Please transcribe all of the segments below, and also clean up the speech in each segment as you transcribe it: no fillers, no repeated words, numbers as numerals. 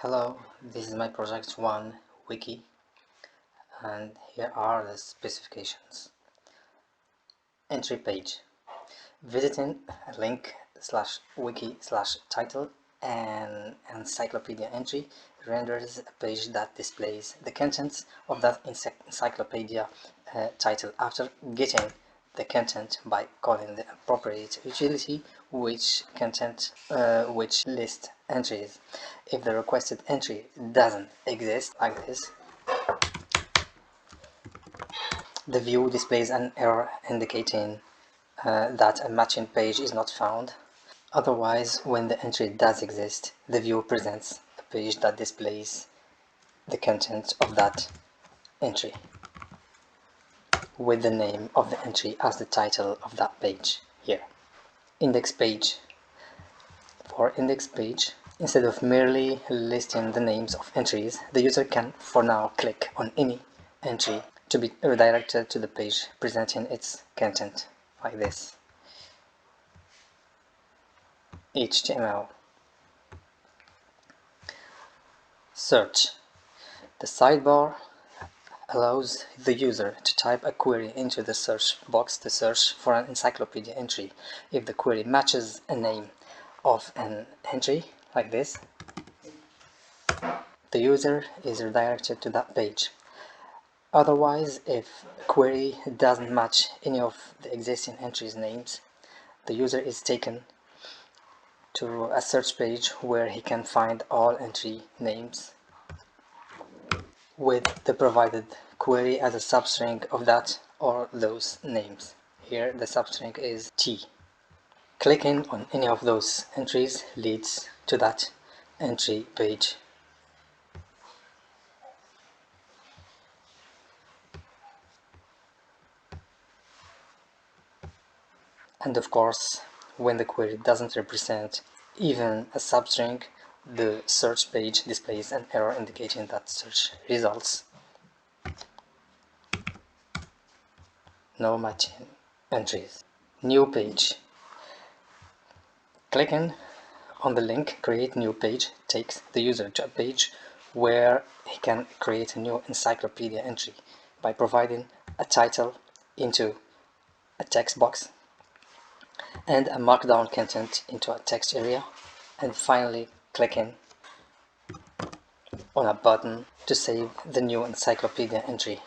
Hello, this is my Project1.wiki and here are the specifications. Entry page. Visiting a link /wiki/title and encyclopedia entry renders a page that displays the contents of that encyclopedia title after getting the content by calling the appropriate utility which list entries. If the requested entry doesn't exist, like this, the view displays an error indicating that a matching page is not found. Otherwise, when the entry does exist, the view presents a page that displays the content of that entry with the name of the entry as the title of that page here. Index page. For index page, instead of merely listing the names of entries, the user can for now click on any entry to be redirected to the page presenting its content, like this. HTML. Search. The sidebar allows the user to type a query into the search box to search for an encyclopedia entry. If the query matches a name of an entry, like this, the user is redirected to that page. Otherwise, if a query doesn't match any of the existing entries' names, the user is taken to a search page where he can find all entry names with the provided query as a substring of that or those names. Here the substring is T. Clicking on any of those entries leads to that entry page. And of course, when the query doesn't represent even a substring, the search page displays an error indicating that search results no matching entries. New page. Clicking on the link Create New Page takes the user to a page where he can create a new encyclopedia entry by providing a title into a text box and a markdown content into a text area, and finally clicking on a button to save the new encyclopedia entry.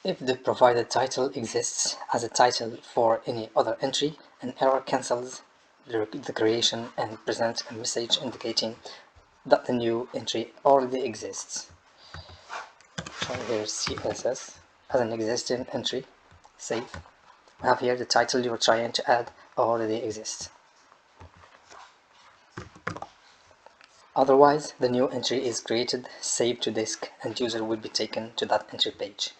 If the provided title exists as a title for any other entry, an error cancels the creation and presents a message indicating that the new entry already exists. Try here CSS as an existing entry. Save. We have here the title you're trying to add already exists. Otherwise, the new entry is created, saved to disk, and user will be taken to that entry page.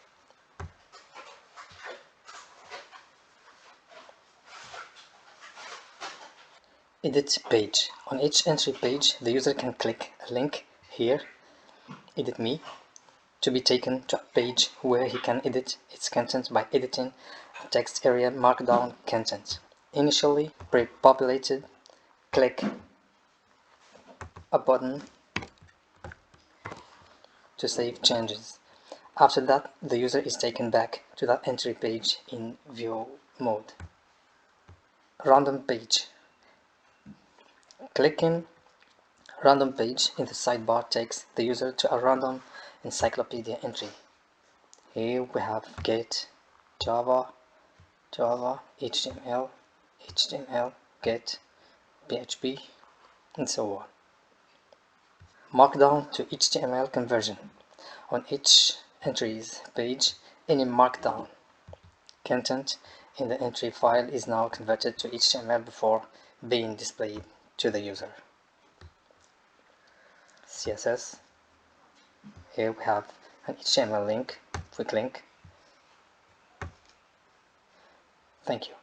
Edit page. On each entry page, the user can click a link here, Edit Me, to be taken to a page where he can edit its content by editing a text area markdown content. Initially pre-populated, click a button to save changes. After that, the user is taken back to that entry page in view mode. Random page. Clicking Random page in the sidebar takes the user to a random encyclopedia entry. Here we have get, Java, HTML, get, PHP, and so on. Markdown to HTML conversion. On each entry's page, any markdown content in the entry file is now converted to HTML before being displayed to the user. CSS. Here we have an HTML link, quick link. Thank you.